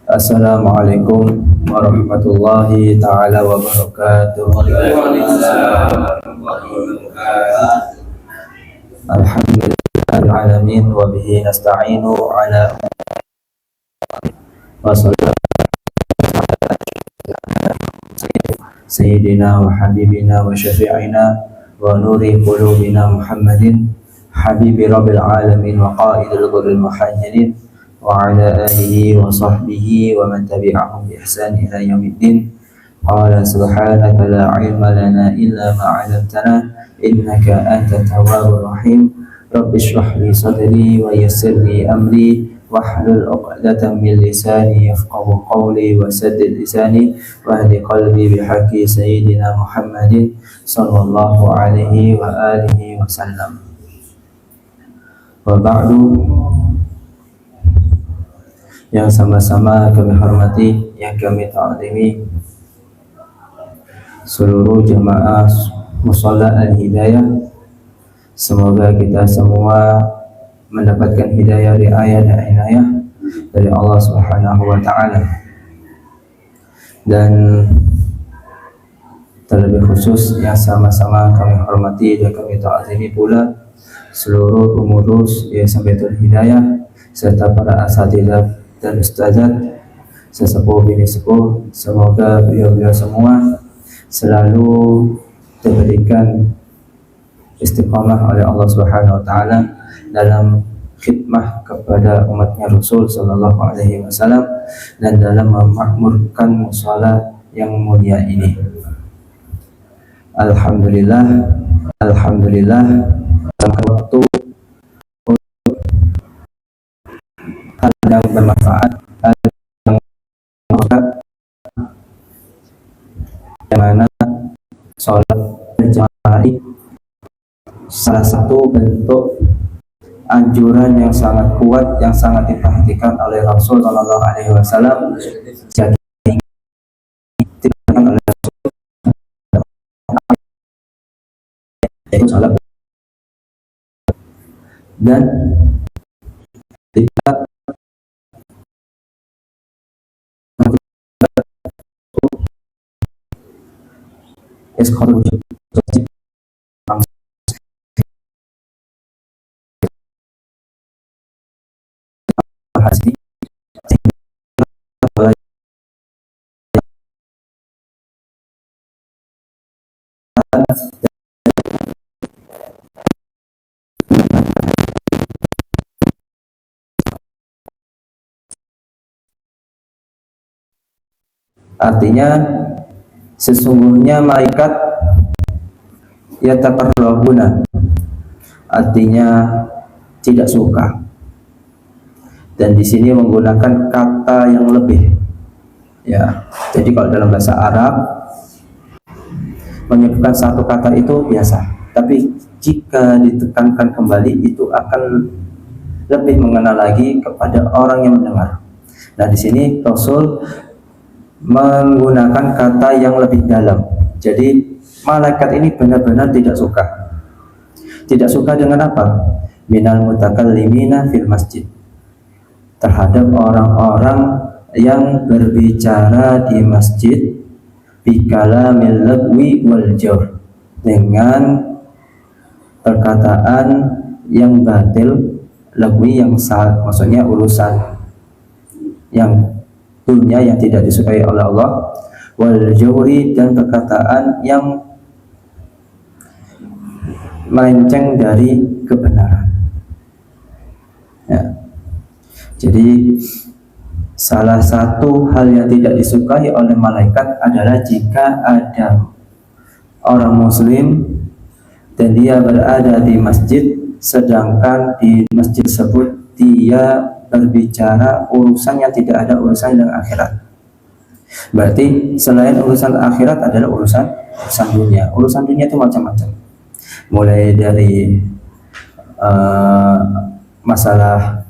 Assalamualaikum warahmatullahi ta'ala wabarakatuh. Alhamdulillahirrahmanirrahim. Wa bihi nasta'inu ala wa sallallahu sayyidina wa habibina wa syafi'ina wa nuri qulubina Muhammadin habibi rabbil alamin wa qaidil ghurril muhajjirin wa ala alihi wa sahbihi wa man tabi'ahum bi ihsan ila yaumiddin. Qala subhanaka la ilma lana illa ma 'allamtana innaka antat tawwabur rahim. Rabbi shrah li sadri wa yassir li amri wahlul 'uqdatam min lisani yafqahu qawli wa saddid lisani wahdi qalbi bihaqqi sayyidina Muhammadin sallallahu alaihi wa alihi wasallam. Wa ba'du, yang sama-sama kami hormati, yang kami ta'zimi, seluruh jamaah Mushola Al-Hidayah, semoga kita semua mendapatkan hidayah, riayah dan inayah dari Allah Subhanahu wa ta'ala. Dan terlebih khusus yang sama-sama kami hormati dan kami ta'zimi pula seluruh pengurus Yayasan Baitul Hidayah serta para asatidzah dan ustazat, sesepuh bini sepuh. Semoga beliau-beliau semua selalu diberikan istiqamah oleh Allah Subhanahu wa ta'ala dalam khidmah kepada umatnya Rasul sallallahu alaihi wasallam dan dalam memakmurkan mushola yang mulia ini. Alhamdulillah, dalam waktu hal yang bermanfaat, hal yang mana sholat berjamaah salah satu bentuk anjuran yang sangat kuat, yang sangat diperhatikan oleh Rasul sallallahu alaihi wasallam. Jadi diperhatikan oleh Rasul yaitu salat, dan tidak artinya sesungguhnya malaikat yatakarrabuna, artinya tidak suka. Dan di sini menggunakan kata yang lebih. Ya, jadi kalau dalam bahasa Arab menyebutkan satu kata itu biasa, tapi jika ditekankan kembali itu akan lebih mengenal lagi kepada orang yang mendengar. Nah, di sini Rasul menggunakan kata yang lebih dalam. Jadi malaikat ini benar-benar tidak suka. Tidak suka dengan apa? Minal mutakallimina fil masjid, terhadap orang-orang yang berbicara di masjid bikalamil lagwi wal jawr, dengan perkataan yang batil, lagwi yang salah, maksudnya urusan yang dunia yang tidak disukai oleh Allah, wal jawri, dan perkataan yang melenceng dari kebenaran. Ya. Jadi salah satu hal yang tidak disukai oleh malaikat adalah jika ada orang muslim dan dia berada di masjid, sedangkan di masjid tersebut dia berbicara urusan yang tidak ada urusan dengan akhirat. Berarti selain urusan akhirat adalah urusan dunia. Urusan dunia itu macam-macam, mulai dari masalah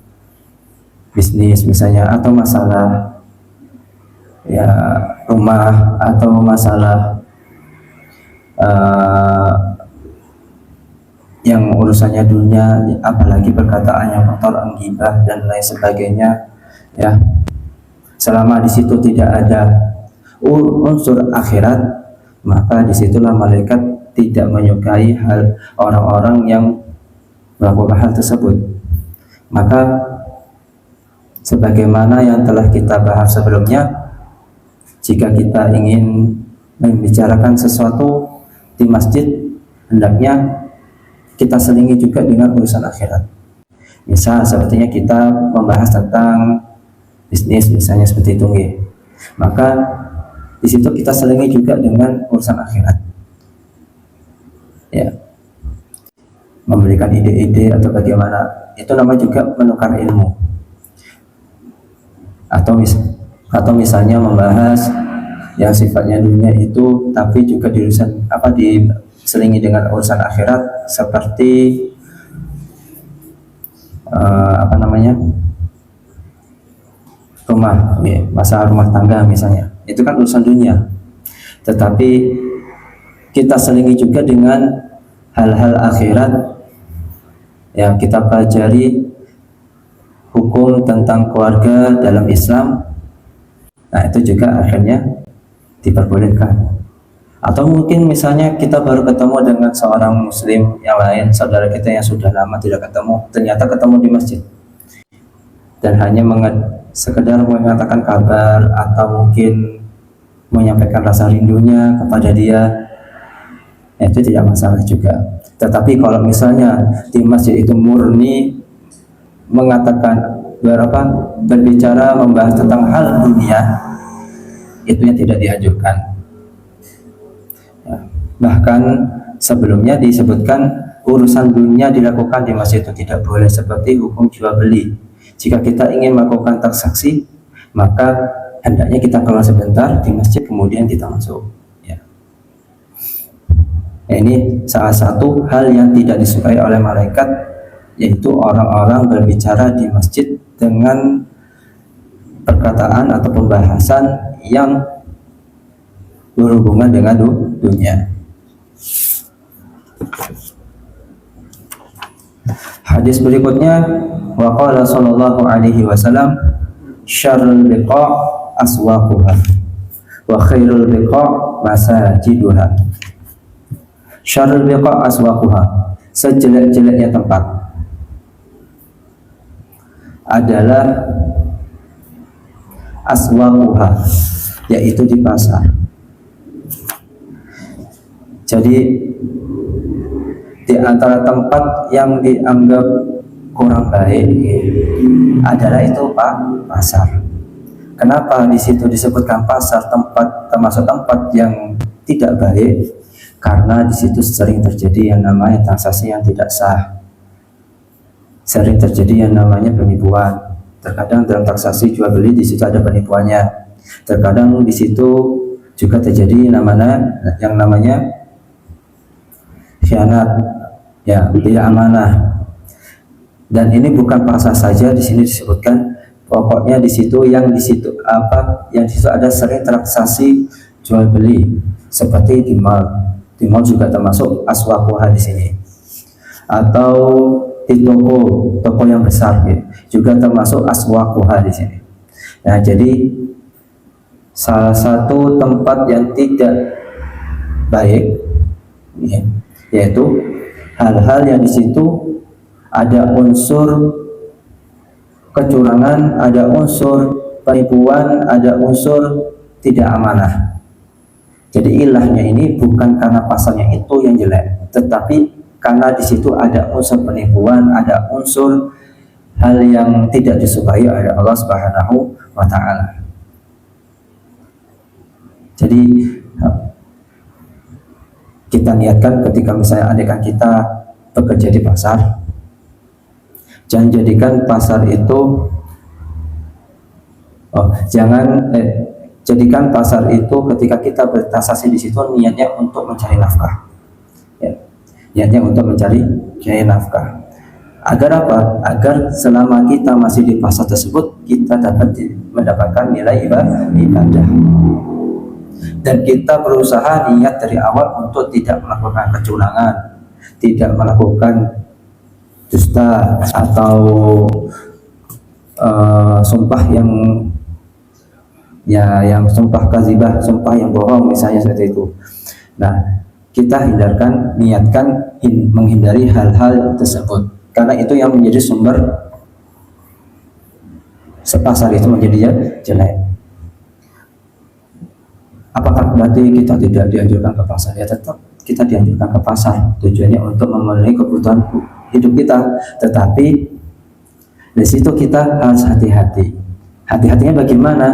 bisnis misalnya, atau masalah ya rumah, atau masalah yang urusannya dunia, apalagi perkataan yang kotor, anggibah dan lain sebagainya, ya Selama di situ tidak ada unsur akhirat, maka disitulah malaikat tidak menyukai hal orang-orang yang melakukan hal tersebut. Maka sebagaimana yang telah kita bahas sebelumnya, jika kita ingin membicarakan sesuatu di masjid, hendaknya kita selingi juga dengan urusan akhirat. Misal sepertinya kita membahas tentang bisnis, misalnya seperti itu, maka di situ kita selingi juga dengan urusan akhirat. Ya, memberikan ide-ide atau bagaimana, itu namanya juga menukar ilmu. Atau misalnya membahas yang sifatnya dunia itu, tapi juga diselingi dengan urusan akhirat, seperti rumah, masalah rumah tangga misalnya, itu kan urusan dunia, tetapi kita selingi juga dengan hal-hal akhirat. Yang kita pelajari hukum tentang keluarga dalam Islam, nah itu juga akhirnya diperbolehkan. Atau mungkin misalnya kita baru ketemu dengan seorang muslim yang lain, saudara kita yang sudah lama tidak ketemu, ternyata ketemu di masjid, dan hanya sekedar mengatakan kabar atau mungkin menyampaikan rasa rindunya kepada dia, itu tidak masalah juga. Tetapi kalau misalnya di masjid itu murni mengatakan berbicara membahas tentang hal dunia, itu yang tidak dianjurkan. Bahkan sebelumnya disebutkan urusan dunia dilakukan di masjid itu tidak boleh, seperti hukum jual beli. Jika kita ingin melakukan transaksi, maka hendaknya kita keluar sebentar di masjid, kemudian kita masuk. Ini salah satu hal yang tidak disukai oleh malaikat, yaitu orang-orang berbicara di masjid dengan perkataan atau pembahasan yang berhubungan dengan dunia. Hadis berikutnya, wa qala sallallahu alaihi wasallam, syarrul biqa' aswaquha wa khairul biqa' masajiduha. Syarrul biqa' aswaquha, sejelek-jeleknya tempat adalah aswaquha, yaitu di pasar. Jadi di antara tempat yang dianggap kurang baik adalah itu pasar. Kenapa di situ disebutkan pasar, termasuk tempat yang tidak baik? Karena di situ sering terjadi yang namanya transaksi yang tidak sah, sering terjadi yang namanya penipuan. Terkadang dalam transaksi jual beli di situ ada penipuannya. Terkadang di situ juga terjadi yang namanya khianat, tidak amanah. Dan ini bukan pasar saja, di sini disebutkan pokoknya di situ yang di situ ada sering transaksi jual beli, seperti di mall. Di mall juga termasuk aswaquha di sini, atau di toko yang besar juga termasuk aswaquha di sini. Nah, jadi salah satu tempat yang tidak baik yaitu hal-hal yang di situ ada unsur kecurangan, ada unsur penipuan, ada unsur tidak amanah. Jadi ilahnya ini bukan karena pasarnya itu yang jelek, tetapi karena di situ ada unsur penipuan, ada unsur hal yang tidak disukai oleh Allah Subhanahu wa Ta'ala. Jadi kita niatkan ketika misalnya adegan kita bekerja di pasar, jangan jadikan pasar itu jadikan pasar itu ketika kita bertransaksi di situ niatnya untuk mencari nafkah, niatnya untuk mencari nafkah. Agar apa? Agar selama kita masih di pasar tersebut kita dapat mendapatkan nilai ibadah. Dan kita berusaha niat dari awal untuk tidak melakukan kecurangan, tidak melakukan dusta atau sumpah yang ya, yang sumpah kadzibah, sumpah yang bohong misalnya seperti itu. Nah, kita niatkan menghindari hal-hal tersebut, karena itu yang menjadi sumber sepasar itu menjadi jelek. Apakah berarti kita tidak dianjurkan ke pasar? Ya, tetap kita dianjurkan ke pasar, tujuannya untuk memenuhi kebutuhan hidup kita, tetapi di situ kita harus hati-hati. Hati-hatinya bagaimana?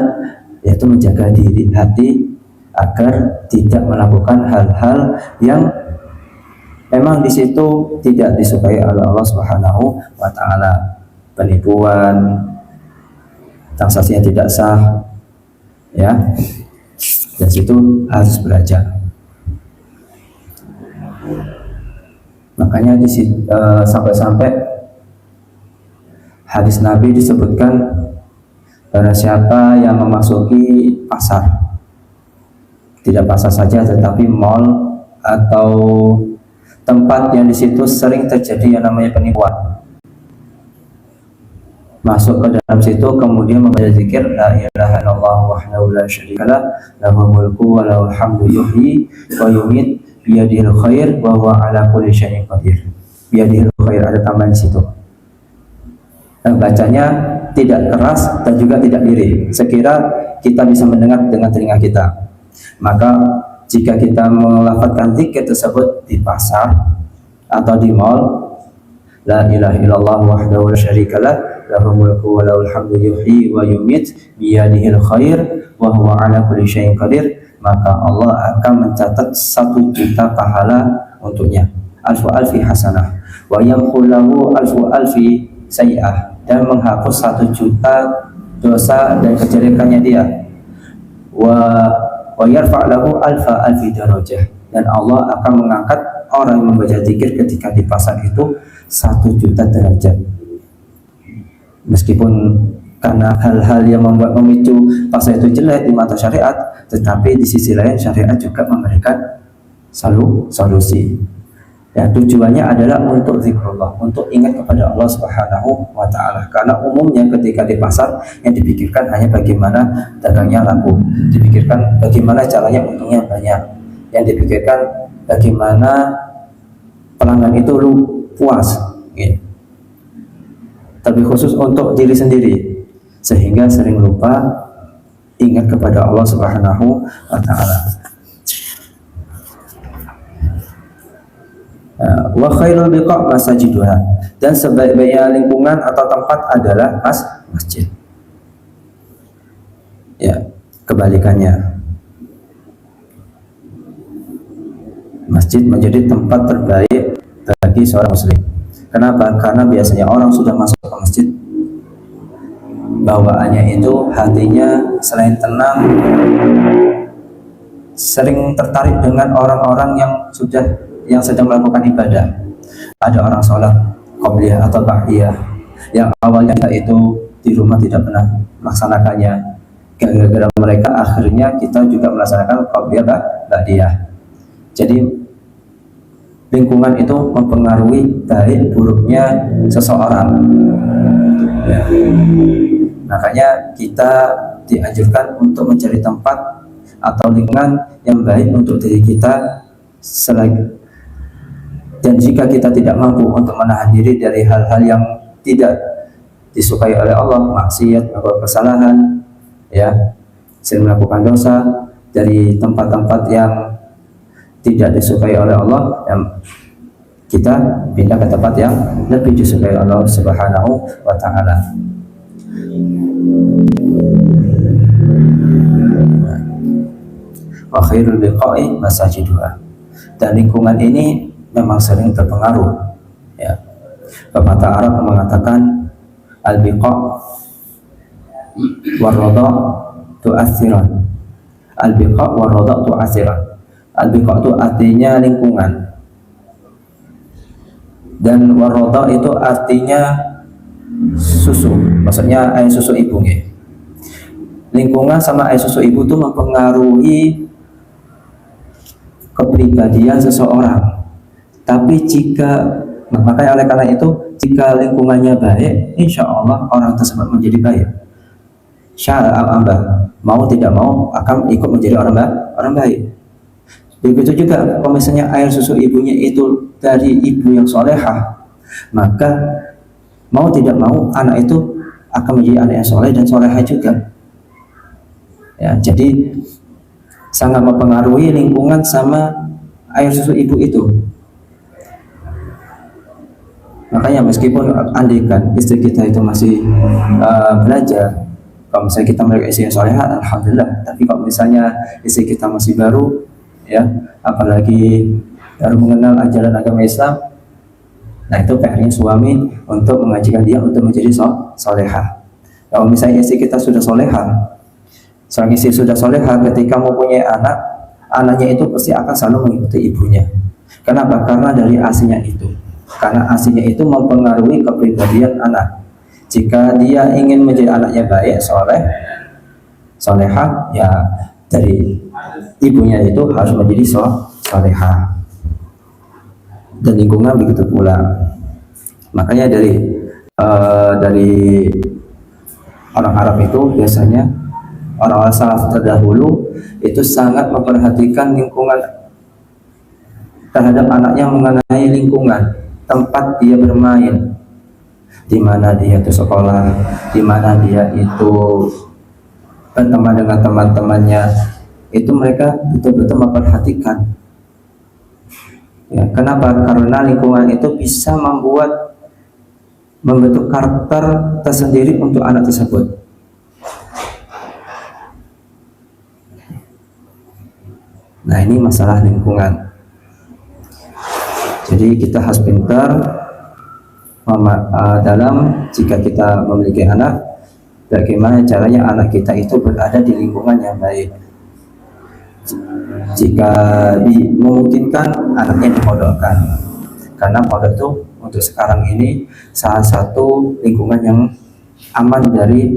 Yaitu menjaga diri hati agar tidak melakukan hal-hal yang memang di situ tidak disukai oleh Allah Subhanahu wa taala. Penipuan, transaksi yang tidak sah, ya. Dan situ harus belajar. Makanya sampai-sampai hadis Nabi disebutkan, barang siapa yang memasuki pasar, tidak pasar saja tetapi mall atau tempat yang di situ sering terjadi yang namanya penipuan, masuk ke dalam situ kemudian membaca zikir la ilaha illallah wahdahu la syarikalah lahul mulku wa lahul hamdu yuhyi wa yumiit biyadihil khair wa huwa ala kulli syai'in qadir. Biyadihil khair ada tambahan di situ. Bacanya tidak keras dan juga tidak lirih, sekira kita bisa mendengar dengan telinga kita. Maka jika kita melafazkan zikir tersebut di pasar atau di mall, la ilaha illallah wahdahu la syarikalah lahul mulku wa lahul hamdu yuhyi wa yumiit biyadihil khair wa huwa ala kulli syai'in qadir, maka Allah akan mencatat 1 juta pahala untuknya, alfu alfi hasanah, wa yamhullahu alfu alfi sayi'ah, dan menghapus 1 juta dosa dan kejelekannya dia, wa yarfa' lahu alfa alfi darajah, dan Allah akan mengangkat orang yang membaca zikir ketika di pasar itu 1 juta derajat. Meskipun karena hal-hal yang memicu pasar itu jelek di mata syariat, tetapi di sisi lain syariat juga memberikan solusi. Ya, tujuannya adalah untuk zikrullah, untuk ingat kepada Allah Subhanahu wa taala. Karena umumnya ketika di pasar yang dipikirkan hanya bagaimana dagangnya laku, dipikirkan bagaimana caranya untungnya banyak, yang dipikirkan bagaimana pelanggan itu puas, gitu. Terlebih khusus untuk diri sendiri, sehingga sering lupa ingat kepada Allah Subhanahu wa taala. Wa khairul biqa' masajiduha, dan sebaik-baiknya lingkungan atau tempat adalah masjid. Ya, kebalikannya. Masjid menjadi tempat terbaik bagi seorang muslim. Kenapa? Karena biasanya orang sudah masuk ke masjid, bawaannya itu hatinya selain tenang, sering tertarik dengan orang-orang yang sedang melakukan ibadah. Ada orang sholat qobliyah atau ba'diyah yang awalnya kita itu di rumah tidak pernah melaksanakannya, gara-gara mereka akhirnya kita juga melaksanakan qobliyah ba'diyah. Jadi lingkungan itu mempengaruhi baik buruknya seseorang, ya. Makanya kita dianjurkan untuk mencari tempat atau lingkungan yang baik untuk diri kita. Dan jika kita tidak mampu untuk menahan diri dari hal-hal yang tidak disukai oleh Allah, maksiat atau kesalahan, ya, sering melakukan dosa dari tempat-tempat yang tidak disukai oleh Allah, kita pindah ke tempat yang lebih disukai Allah Subhanahu wa taala. Wa khairul biqa'i masajiduha, dan lingkungan ini memang sering terpengaruh, ya. Pepatah Arab mengatakan al-biqa' war-rada' tu'athiran. Al-biqa' war-rada' tu'athiran. Al-biqa' itu artinya lingkungan, dan war-rada' itu artinya susu, maksudnya air susu ibu, ya. Lingkungan sama air susu ibu itu mempengaruhi kepribadian seseorang. Tapi makanya oleh karena itu, jika lingkungannya baik, insya Allah orang tersebut menjadi baik. mau tidak mau akan ikut menjadi orang baik. Begitu juga kalau misalnya air susu ibunya itu dari ibu yang solehah, maka mau tidak mau anak itu akan menjadi anak yang soleh dan solehah juga. Ya, jadi sangat mempengaruhi lingkungan sama air susu ibu itu. Makanya meskipun andaikan istri kita itu masih belajar, kalau misalnya kita mereka istri yang solehah, alhamdulillah. Tapi kalau misalnya istri kita masih baru, ya, apalagi baru mengenal ajaran agama Islam, nah itu PR-nya suami untuk mengajikan dia untuk menjadi solehah. Kalau misalnya istri kita sudah solehah, seorang istri sudah solehah, ketika mempunyai anak, anaknya itu pasti akan selalu mengikuti ibunya. Kenapa? Karena dari aslinya itu. Karena aslinya itu mempengaruhi kepribadian anak. Jika dia ingin menjadi anaknya baik, solehah, ya dari ibunya itu harus menjadi solehah. Dan lingkungan begitu pula. Makanya dari orang Arab itu biasanya orang-orang salaf terdahulu itu sangat memperhatikan lingkungan terhadap anaknya, mengenai lingkungan tempat dia bermain, di mana dia itu sekolah, di mana dia itu berteman dengan teman-temannya, itu mereka betul-betul memperhatikan. Ya, kenapa? Karena lingkungan itu bisa membentuk karakter tersendiri untuk anak tersebut. Nah, ini masalah lingkungan. Jadi kita harus pintar dalam jika kita memiliki anak, bagaimana caranya anak kita itu berada di lingkungan yang baik. Jika memungkinkan, anaknya dipondokkan, karena pondok itu untuk sekarang ini salah satu lingkungan yang aman dari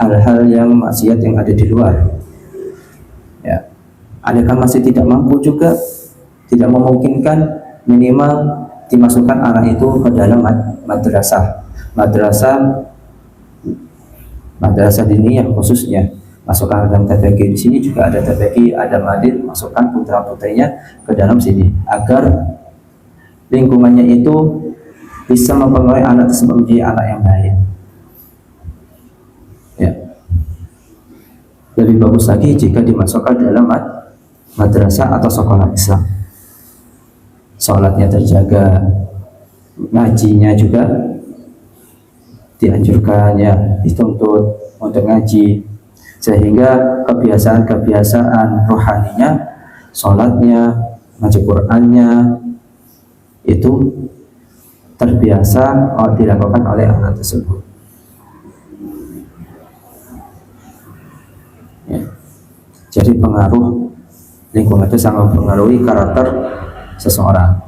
hal-hal yang maksiat yang ada di luar. Ya, andaikan masih tidak mampu juga, tidak memungkinkan, minimal dimasukkan anak itu ke dalam madrasah diniyah khususnya. Masukkan dalam TPQ, di sini juga ada TPQ, ada madid, masukkan putra-putrinya ke dalam sini agar lingkungannya itu bisa mempengaruhi anak tersebut menjadi anak yang baik. Ya. Lebih bagus lagi jika dimasukkan dalam madrasah atau sekolah Islam. Sholatnya terjaga, ngajinya juga dianjurkan, ya, dituntut untuk ngaji, sehingga kebiasaan rohaninya, sholatnya, ngaji Qur'annya itu terbiasa dilakukan oleh anak tersebut. Ya. Jadi pengaruh lingkungan itu sangat mempengaruhi karakter seseorang.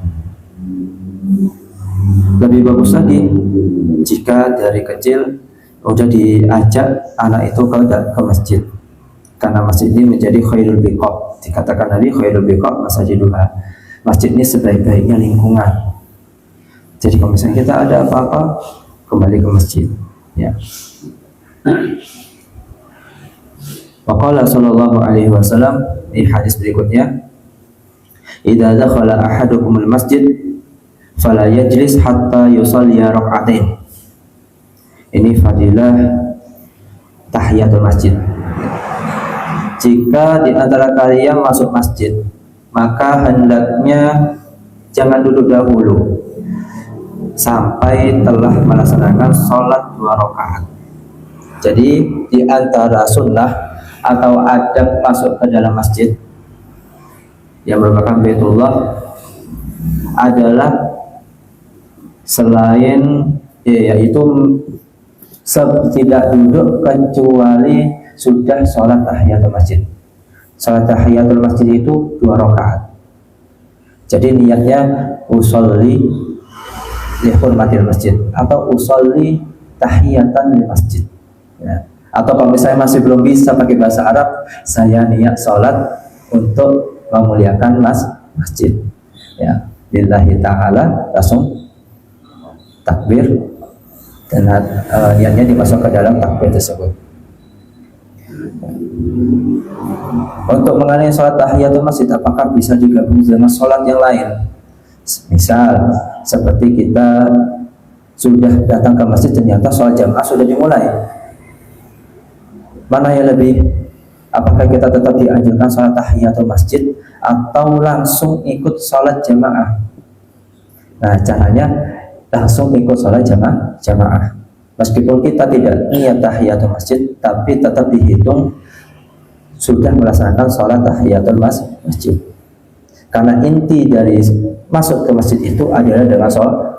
Lebih bagus lagi jika dari kecil udah diajak anak itu ke masjid, karena masjid ini menjadi khairul biqa. Dikatakan Nabi khairul biqa masajiduha. Masjid ini sebaik-baiknya lingkungan. Jadi kalau misalnya kita ada apa-apa, kembali ke masjid, ya. Waqala sallallahu alaihi wasallam di hadis berikutnya, idza dakhala ahadukumul masjid fala yajlis hatta yusalli rak'atain. Ini fadilah tahiyatul masjid. Jika di antara kalian masuk masjid, maka hendaknya jangan duduk dahulu sampai telah melaksanakan sholat 2 rakaat. Jadi di antara sunnah atau adab masuk ke dalam masjid yang merupakan Baitullah adalah selain yaitu tidak duduk kecuali sudah sholat tahiyatul masjid. Sholat tahiyatul masjid itu 2 rakaat. Jadi niatnya usolli li hurmatil masjid atau usolli tahiyatan lil masjid. Ya. Atau kalau misalnya masih belum bisa pakai bahasa Arab, saya niat sholat untuk memuliakan masjid. Ya, lillahi ta'ala, langsung takbir dan niatnya dimasuk ke dalam takbir tersebut. Untuk mengenai sholat tahiyatul masjid, apakah bisa digabung dengan sholat yang lain? Misal seperti kita sudah datang ke masjid, ternyata sholat jamaah sudah dimulai. Mana yang lebih? Apakah kita tetap dianjurkan sholat tahiyatul masjid atau langsung ikut sholat jamaah? Nah, caranya langsung ikut sholat jamaah. Meskipun kita tidak niat tahiyatul masjid, tapi tetap dihitung sudah melaksanakan sholat tahiyatul masjid. Karena inti dari masuk ke masjid itu adalah dengan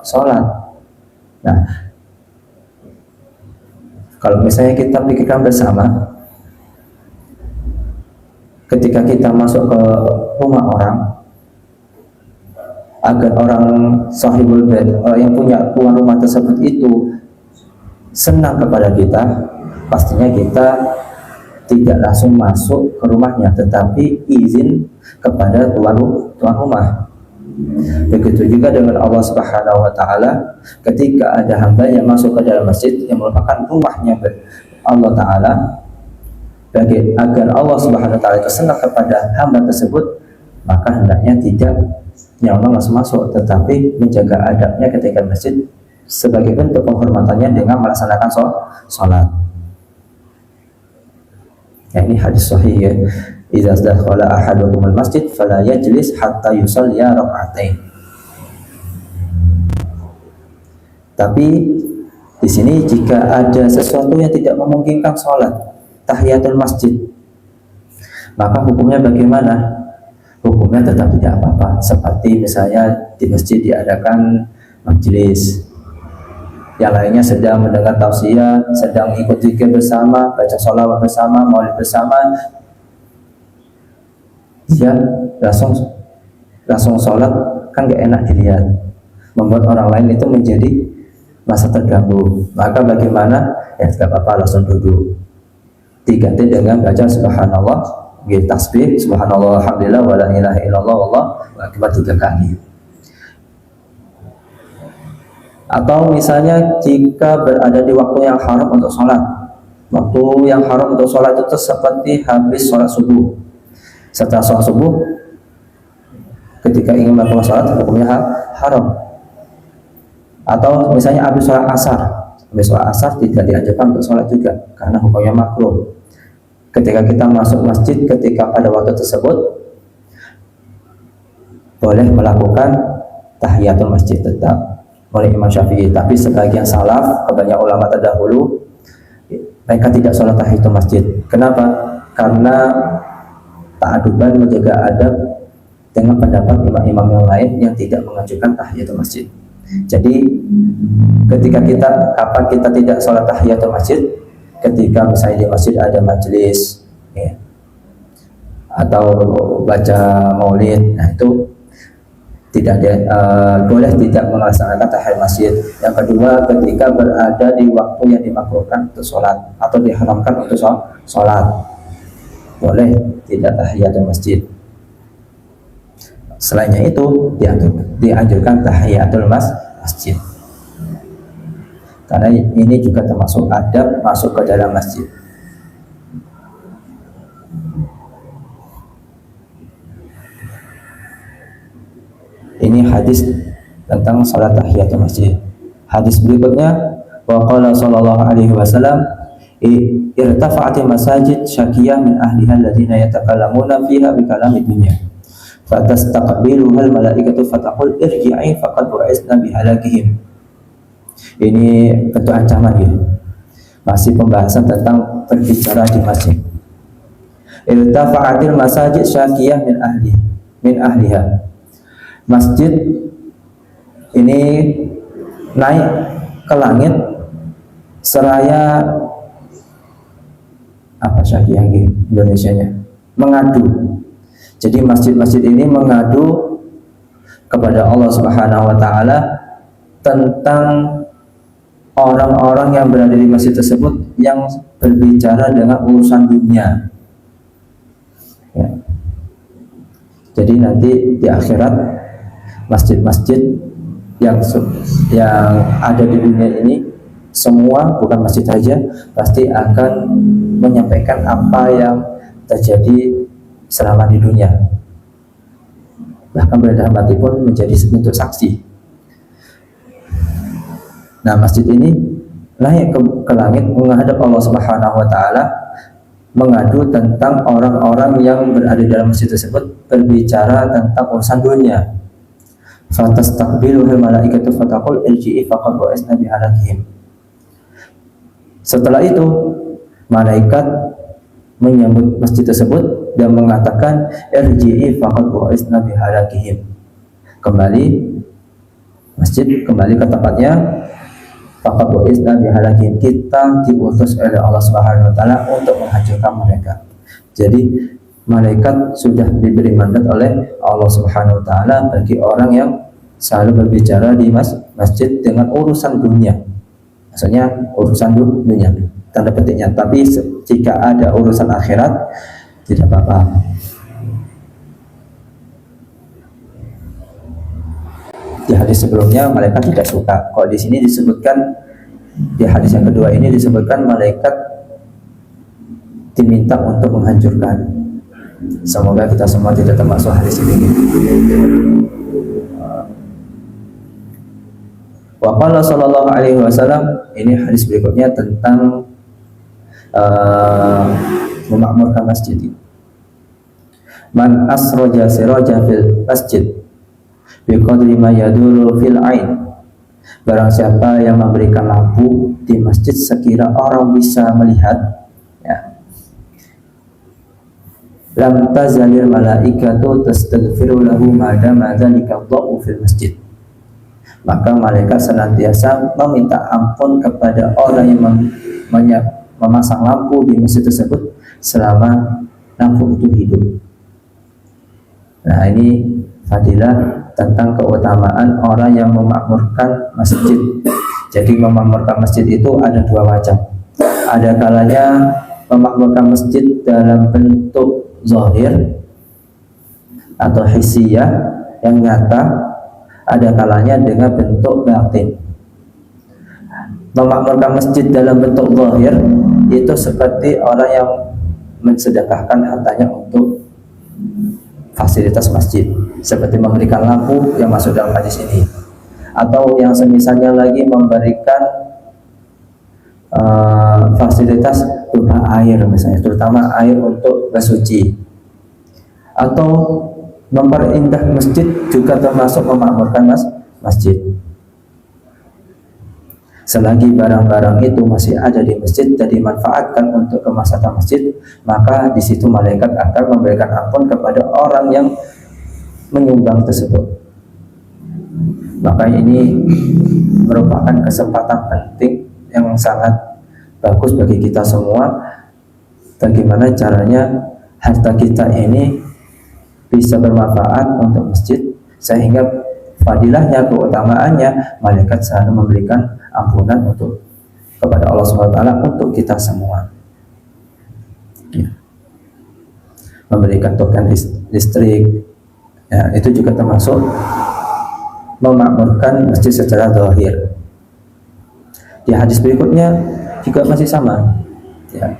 sholat. Nah, kalau misalnya kita pikirkan bersama, ketika kita masuk ke rumah orang, agar orang sahibul bait, orang yang punya tuan rumah tersebut itu senang kepada kita, pastinya kita tidak langsung masuk ke rumahnya, tetapi izin kepada tuan rumah. Begitu juga dengan Allah Subhanahu wa taala, ketika ada hamba yang masuk ke dalam masjid yang merupakan rumahnya Allah taala, agar Allah Subhanahu wa taala senang kepada hamba tersebut, maka hendaknya tidak nyaman langsung masuk, tetapi menjaga adabnya ketika masjid sebagai bentuk penghormatannya dengan melaksanakan sholat. Ya, ini hadis sahih ya. Idza dakhala ahadukum al-masjid fala yajlis hatta yusalli rak'atain. Tapi di sini jika ada sesuatu yang tidak memungkinkan sholat tahiyatul masjid, maka hukumnya bagaimana? Hukumnya tetap tidak apa-apa. Seperti misalnya di masjid diadakan majelis, yang lainnya sedang mendengar tausiah, sedang ikut zikir bersama, baca sholawat bersama, maulid bersama, dia langsung sholat, kan gak enak dilihat, membuat orang lain itu menjadi merasa terganggu. Maka bagaimana? Ya gak apa-apa, langsung duduk, diganti dengan baca subhanallah, tasbih, subhanallah, alhamdulillah, wa la ilaha illallah, wallahu akbar 3 kali. Atau misalnya jika berada di waktu yang haram untuk sholat, waktu yang haram untuk sholat itu seperti habis sholat subuh. Setelah sholat subuh, ketika ingin melakukan sholat, hukumnya haram. Atau misalnya habis sholat asar tidak diajarkan untuk sholat juga, karena hukumnya makruh. Ketika kita masuk masjid, ketika pada waktu tersebut boleh melakukan tahiyatul masjid tetap oleh Imam Syafi'i. Tapi sebagian salaf, kebanyakan ulama terdahulu, mereka tidak sholat tahiyatul masjid. Kenapa? Karena ta'aduban, menjaga adab dengan pendapat imam-imam yang lain yang tidak mengajukan tahiyatul masjid. Jadi ketika kapan kita tidak sholat tahiyatul masjid? Ketika misalnya di masjid ada majelis ya, atau baca maulid, nah itu tidak boleh tidak melaksanakan tahiyatul masjid. Yang kedua, ketika berada di waktu yang dimakruhkan untuk sholat atau diharamkan untuk sholat, boleh tidak tahiyatul masjid. Selainnya itu dianjurkan tahiyatul masjid, karena ini juga termasuk adab masuk ke dalam masjid. Ini hadis tentang salat tahiyatul masjid. Hadis berikutnya, wa qala sallallahu alaihi wasallam, irtafa'atil masajid syakiyah min ahliha alladziina yatakallamuna fiha bi kalamid dunya, fatastaqbiluha al malaikatu fataqul irji'i faqad bu'isna bi halakihim. Ini bentuk ancaman ya. Masih pembahasan tentang berbicara di masjid. Irtafa'atil masajid syakiyah min ahliha. Masjid ini naik ke langit seraya apa syakiyah Indonesianya? Mengadu. Jadi masjid-masjid ini mengadu kepada Allah Subhanahu wa taala tentang orang-orang yang berada di masjid tersebut yang berbicara dengan urusan dunia. Ya. Jadi nanti di akhirat masjid-masjid yang ada di dunia ini semua, bukan masjid saja, pasti akan menyampaikan apa yang terjadi selama di dunia. Bahkan beredar mati pun menjadi bentuk saksi. Nah, masjid ini naik ke langit menghadap Allah Subhanahu wa taala, mengadu tentang orang-orang yang berada dalam masjid tersebut, berbicara tentang urusan dunia. Fatastaqbiluhul malaikatu fataqul irji'i faqad wa'isna bihalakihim. Setelah itu malaikat menyambut masjid tersebut dan mengatakan irji'i faqad wa'isna bihalakihim. Kembali ke tempatnya. Faqad wa'isna bihalakihim, kita diutus oleh Allah Subhanahu wa taala untuk menghancurkan mereka. Jadi malaikat sudah diberi mandat oleh Allah Subhanahu wa taala bagi orang yang selalu berbicara di masjid dengan urusan dunia. Maksudnya urusan dunia tanda petiknya, tapi jika ada urusan akhirat tidak apa-apa. Di hadis sebelumnya malaikat tidak suka. Kalau di sini disebutkan, di hadis yang kedua ini disebutkan malaikat diminta untuk menghancurkan. Semoga kita semua tidak termasuk hadis ini. Wa qala sallallahu alaihi wasallam, ini hadis berikutnya tentang memakmurkan masjid. Man asraja siraja fil masjid biqadri ma yaduru fil ain. Barang siapa yang memberikan lampu di masjid sekira orang bisa melihat, ya, lam tazalil malaikatu tastaghfiru lahu ma dama dzalika dha'u fil masjid. Maka malaikat senantiasa meminta ampun kepada orang yang memasang lampu di masjid tersebut selama lampu itu hidup. Nah, ini fadilah tentang keutamaan orang yang memakmurkan masjid. Jadi memakmurkan masjid itu ada dua macam. Ada kalanya memakmurkan masjid dalam bentuk zahir atau hissiyah yang nyata, ada kalanya dengan bentuk batin. Memakmurkan masjid dalam bentuk zahir itu seperti orang yang mensedekahkan hartanya untuk fasilitas masjid, seperti memberikan lampu yang masuk dalam hadis ini, atau yang semisalnya lagi memberikan fasilitas berupa air misalnya, terutama air untuk bersuci, atau memperindah masjid juga termasuk memakmurkan masjid. Selagi barang-barang itu masih ada di masjid dan dimanfaatkan untuk kemaslahatan masjid, maka di situ malaikat akan memberikan ampun kepada orang yang menyumbang tersebut. Maka ini merupakan kesempatan penting yang sangat bagus bagi kita semua. Bagaimana caranya harta kita ini bisa bermanfaat untuk masjid, sehingga fadilahnya, keutamaannya, malaikat selalu memberikan ampunan untuk kepada Allah SWT untuk kita semua. Ya. Memberikan token listrik, ya, itu juga termasuk memakmurkan masjid secara zahir. Di hadis berikutnya juga masih sama. Ya.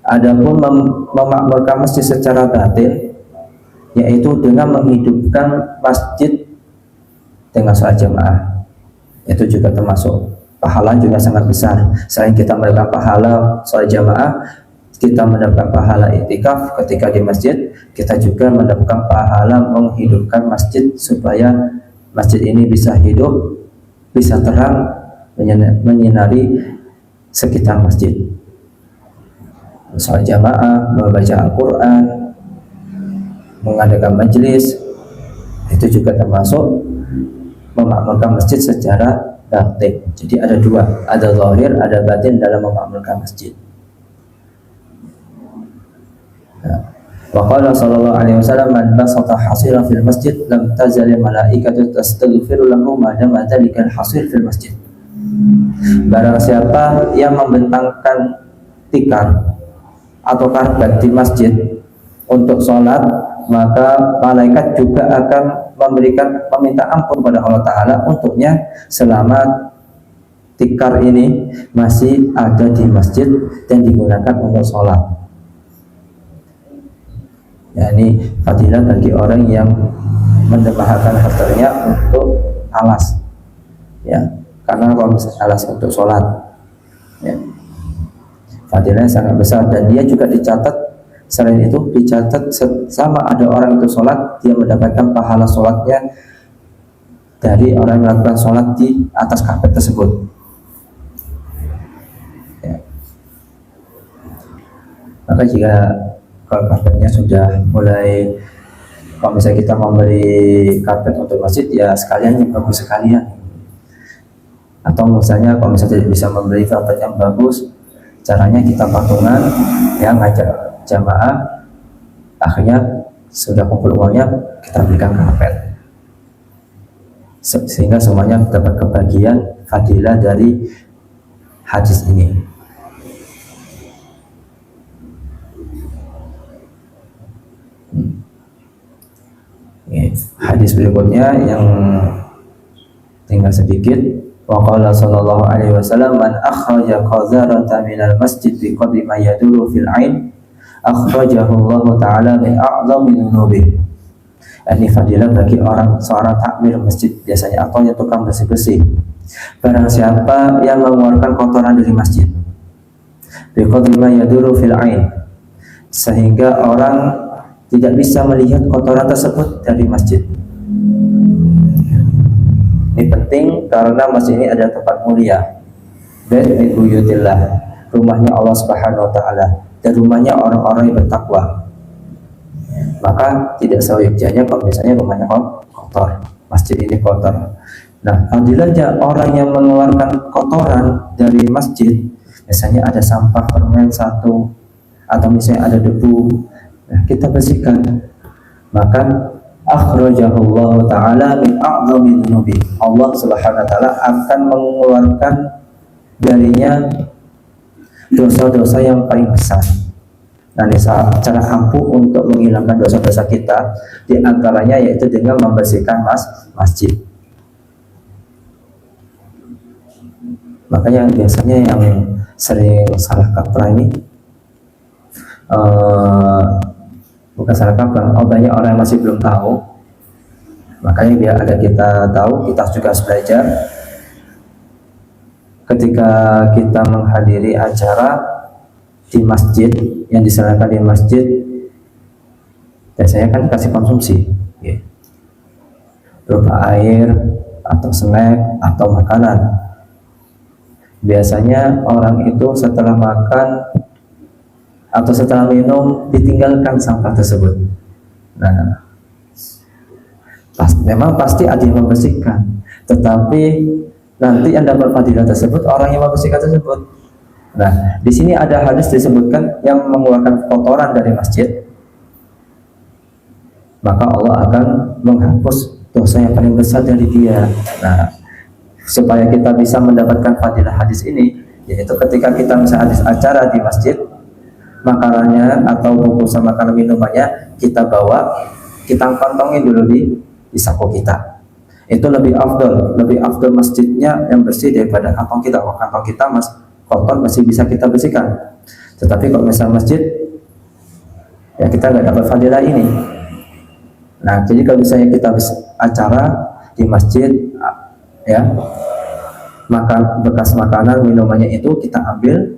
Adapun memakmurkan masjid secara batin, yaitu dengan menghidupkan masjid dengan sholat jamaah. Itu juga termasuk pahala juga sangat besar. Selain kita mendapatkan pahala sholat jamaah, kita mendapatkan pahala iktikaf ketika di masjid, kita juga mendapatkan pahala menghidupkan masjid supaya masjid ini bisa hidup, bisa terang, menyinari sekitar masjid. Sholat jamaah, membaca Al-Quran, mengadakan majelis, itu juga termasuk memakmurkan masjid secara batin. Jadi ada dua, ada zahir, ada batin dalam memakmurkan masjid. Wa qala sallallahu alaihi wasallam, man basata hasiran fil masjid lam tazal malaikatu tastaghfiru lahu ma dama dzalika al-hasir fil masjid. Barang siapa yang membentangkan tikar atau karpet di masjid untuk sholat, maka malaikat juga akan meminta ampun kepada Allah Ta'ala untuknya selama tikar ini masih ada di masjid dan digunakan untuk sholat. Ya, ini fadilah bagi orang yang mendemahakan hartanya untuk alas, ya, karena kalau misalnya alas untuk sholat, ya, fadilahnya sangat besar. Dan dia juga dicatat, selain itu dicatat sama ada orang itu sholat, dia mendapatkan pahala sholatnya dari orang yang melakukan sholat di atas karpet tersebut. Ya. Maka jika kalau karpetnya sudah mulai, kalau misalnya kita membeli karpet untuk masjid, ya sekalian yang bagus sekalian. Atau misalnya kalau misalnya tidak bisa membeli karpet yang bagus, caranya kita patungan, ya, ngajak jamaah, akhirnya sudah kumpul uangnya kita belikan karpet, sehingga semuanya dapat kebagian fadilah dari hadis ini. Hadis berikutnya yang tinggal sedikit. Wa qala sallallahu alaihi wasallam, man akhraja qazarata minal masjid bi qadri ma yaduru fil ain akhrajahu Allah taala min a'zami dzunubi. Ini fadilah bagi seorang takmir masjid biasanya, atau yang tukang bersih-bersih. Barang siapa yang mengeluarkan kotoran dari masjid bi qadri ma yaduru fil ain, sehingga orang tidak bisa melihat kotoran tersebut dari masjid. Ini penting karena masjid ini adalah tempat mulia, bait min buyutillah, rumahnya Allah Subhanahu wa taala, dan rumahnya orang-orang yang bertakwa. Maka tidak sewajarnya kalau misalnya rumahnya kotor, masjid ini kotor. Nah, fadilahnya orang yang mengeluarkan kotoran dari masjid, misalnya ada sampah permen satu, atau misalnya ada debu, nah, kita bersihkan, maka akhrajahullahu ta'ala min a'zami dzunubi, Allah Subhanahu wa ta'ala akan mengeluarkan darinya dosa-dosa yang paling besar. Nah, cara ampuh untuk menghilangkan dosa-dosa kita diantaranya yaitu dengan membersihkan masjid. Makanya biasanya yang sering salah kaprah ini, bukan salah kaprah, banyak orang yang masih belum tahu. Makanya biar ada kita tahu, kita juga harus belajar. Ketika kita menghadiri acara di masjid, yang diselenggarakan di masjid, biasanya kan kasih konsumsi, ya, berupa air atau snack atau makanan. Biasanya orang itu setelah makan atau setelah minum ditinggalkan sampah tersebut. Nah, memang pasti ada yang membersihkan, tetapi nanti yang dapat fadilah tersebut orang yang membersihkan tersebut. Nah, di sini ada hadis disebutkan yang mengeluarkan kotoran dari masjid, maka Allah akan menghapus dosa yang paling besar dari dia. Nah, supaya kita bisa mendapatkan fadilah hadis ini, yaitu ketika kita misalnya hadis acara di masjid, makanannya atau bungkusan makanan minumannya kita bawa, kita kantongin dulu di saku kita. Itu lebih afdal masjidnya yang bersih daripada kantong kita. Kalau kantong kita kotor masih bisa kita bersihkan, tetapi kalau misalnya masjid, ya kita nggak dapat fadilah ini. Nah, jadi kalau misalnya kita acara di masjid, ya, makan bekas makanan minumannya itu kita ambil,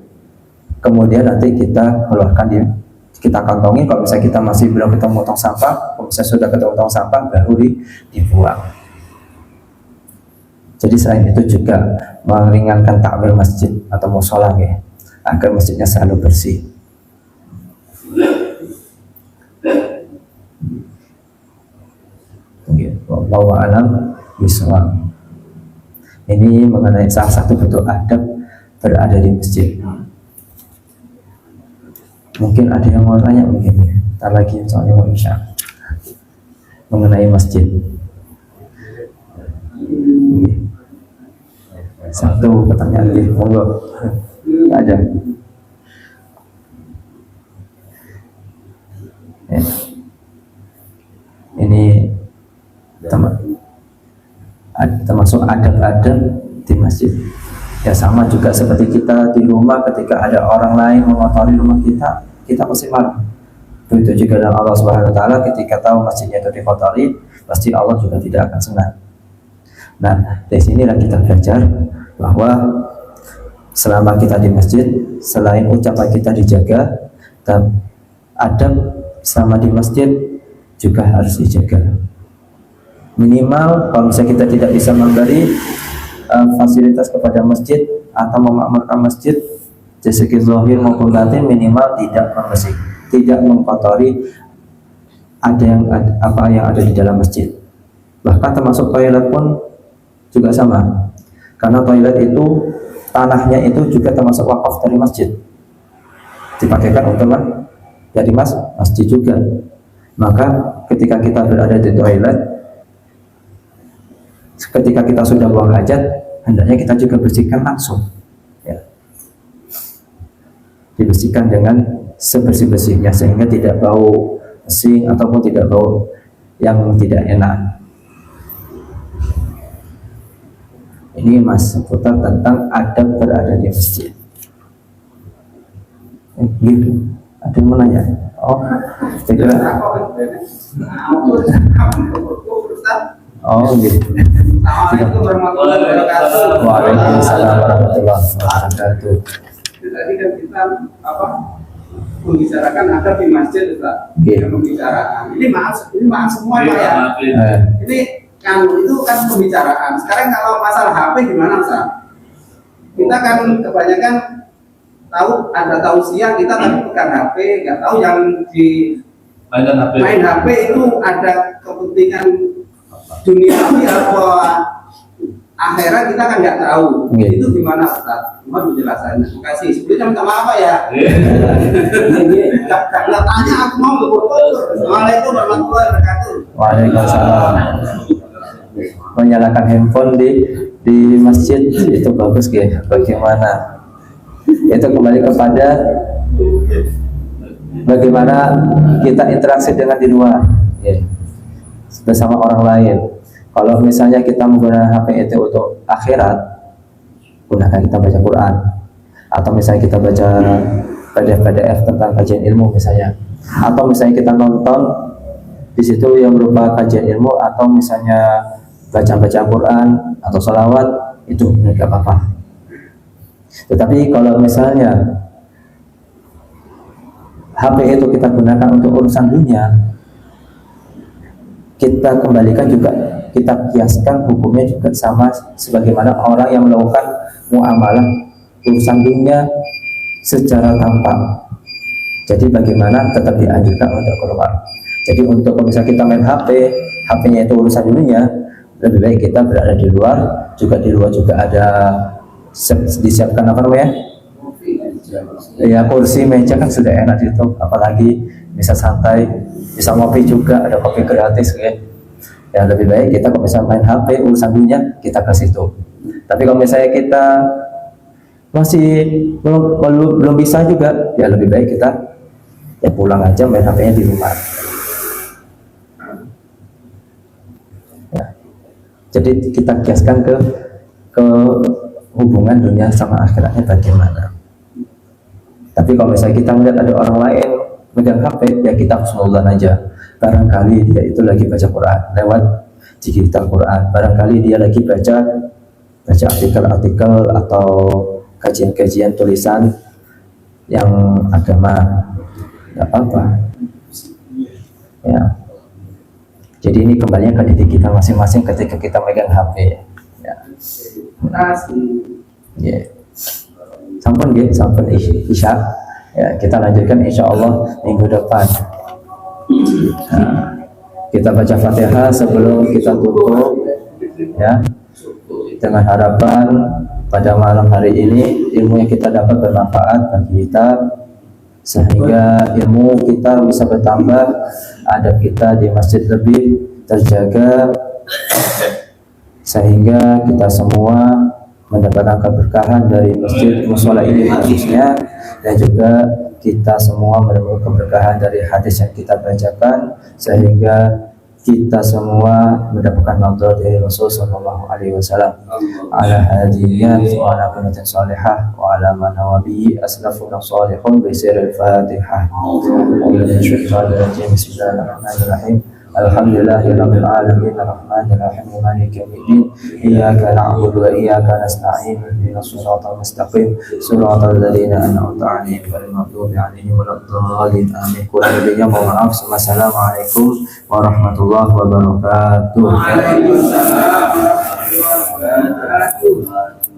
kemudian nanti kita keluarkan, kita kantongi. Kalau misalnya kita masih belum ketemu tong sampah, kalau misalnya sudah ketemu tong sampah, baru dibuang. Jadi selain itu juga meringankan takmir masjid atau mushola, ya, agar masjidnya selalu bersih. Wallahu a'lam bishawab. Ini mengenai salah satu bentuk adab berada di masjid. Mungkin ada yang mau tanya, mungkin ya. Ntar lagi soalnya mau isya mengenai masjid. Satu pertanyaan lagi, monggo. Ada. Ya. Ini termasuk adab-adab di masjid. Ya sama juga seperti kita di rumah, ketika ada orang lain mengotori rumah kita, kita pasti marah. Begitu juga dengan Allah Subhanahu Wa Taala, ketika tahu masjidnya itu dikotori, pasti Allah juga tidak akan senang. Nah, dari sinilah kita belajar bahwa selama kita di masjid, selain ucapan kita dijaga, dan adab selama di masjid juga harus dijaga. Minimal kalau misalnya kita tidak bisa memberi fasilitas kepada masjid atau memakmurkan masjid dari segi zahir maupun batin, minimal tidak membersih, tidak mengkotori apa yang ada di dalam masjid. Bahkan termasuk toilet pun juga sama, karena toilet itu tanahnya itu juga termasuk wakaf dari masjid, dipakaikan untuk dari masjid juga. Maka ketika kita berada di toilet, ketika kita sudah buang hajat, hendaknya kita juga bersihkan langsung, ya. Dibersihkan dengan sebersih-bersihnya sehingga tidak bau pesing ataupun tidak bau yang tidak enak. Ini mas seputar tentang adab berada di masjid. Gitu. Ada yang mau nanya? Oh, saya kira. Oh, gitu. Assalamualaikum warahmatullahi wabarakatuh. Waalaikumsalam warahmatullahi wabarakatuh. Tadi kan kita membicarakan adab di masjid, Ustaz. Pembicaraan. Ini maaf semua Pak ya. Ini kan itu kan pembicaraan. Sekarang kalau masalah HP gimana, Ustaz? Kita kan kebanyakan ada tausiah, kita tapi pegang HP, nggak tahu yang di main HP itu ada kepentingan dunia ini apa akhirat, kita kan nggak tahu. Itu gimana, Ustaz? Mohon penjelasannya. Terima kasih. Sebelumnya minta maaf Pak ya. Nggak tanya, aku mau berbobot. Assalamualaikum warahmatullahi wabarakatuh. Waalaikumsalam. Menyalakan handphone di masjid itu bagus ya? Bagaimana? Itu kembali kepada bagaimana kita interaksi dengan di luar, ya, bersama orang lain. Kalau misalnya kita menggunakan HP itu untuk akhirat, gunakan kita baca Quran, atau misalnya kita baca PDF tentang kajian ilmu misalnya, atau misalnya kita nonton di situ yang berupa kajian ilmu, atau misalnya baca Quran atau salawat, itu nggak apa-apa. Tetapi kalau misalnya HP itu kita gunakan untuk urusan dunia, kita kembalikan juga, kita kiaskan hukumnya juga sama sebagaimana orang yang melakukan muamalah urusan dunia secara tampak. Jadi bagaimana tetap dianjurkan untuk keluar. Jadi untuk misalnya kita main HP-nya itu urusan dunia, lebih baik kita berada di luar. Juga di luar juga ada disiapkan apa namanya? Ya, kursi, meja kan sudah enak itu, apalagi bisa santai, bisa ngopi juga, ada kopi gratis ya. Ya lebih baik kita kalau misalnya main HP urusan dunia, kita ke situ. Tapi kalau misalnya kita masih belum bisa juga, ya lebih baik kita ya pulang aja, main HP-nya di rumah. Ya. Jadi kita kiaskan ke hubungan dunia sama akhiratnya bagaimana. Tapi kalau misalnya kita melihat ada orang lain megang HP, ya kita husnuzan aja. Barangkali dia itu lagi baca Quran lewat digital Quran. Barangkali dia lagi baca artikel-artikel atau kajian-kajian tulisan yang agama, nggak apa-apa. Ya. Jadi ini kembalinya ke diri kita masing-masing ketika kita megang HP. Ya. Yeah. Sampun Isya. Ya, kita lanjutkan insya Allah minggu depan. Nah, kita baca Fatihah sebelum kita tutup, ya, dengan harapan pada malam hari ini ilmu yang kita dapat bermanfaat bagi kita, sehingga ilmu kita bisa bertambah, adab kita di masjid lebih terjaga, sehingga kita semua mendapatkan keberkahan dari masjid mushola ini khususnya, dan juga kita semua mendapatkan keberkahan dari hadis yang kita bacakan, sehingga kita semua mendapatkan naudhat dari Rasul sallallahu alaihi wasallam ala hadiyat wa ala kunatin salihah wa ala manawabi aslafuna salihun bi sirril fatihah. Bismillahirrahmanirrahim. Alhamdulillahirabbil alamin arrahmanir rahim maliki yaumiddin iyyaka na'budu wa iyyaka nasta'in ihdinas siratal mustaqim siratal ladzina an'amta 'alaihim ghairil maghdubi 'alaihim waladdallin amin. Kurang lebihnya mohon maaf. Wassalamualaikum warahmatullahi wabarakatuh. Waalaikumsalam warahmatullahi wabarakatuh.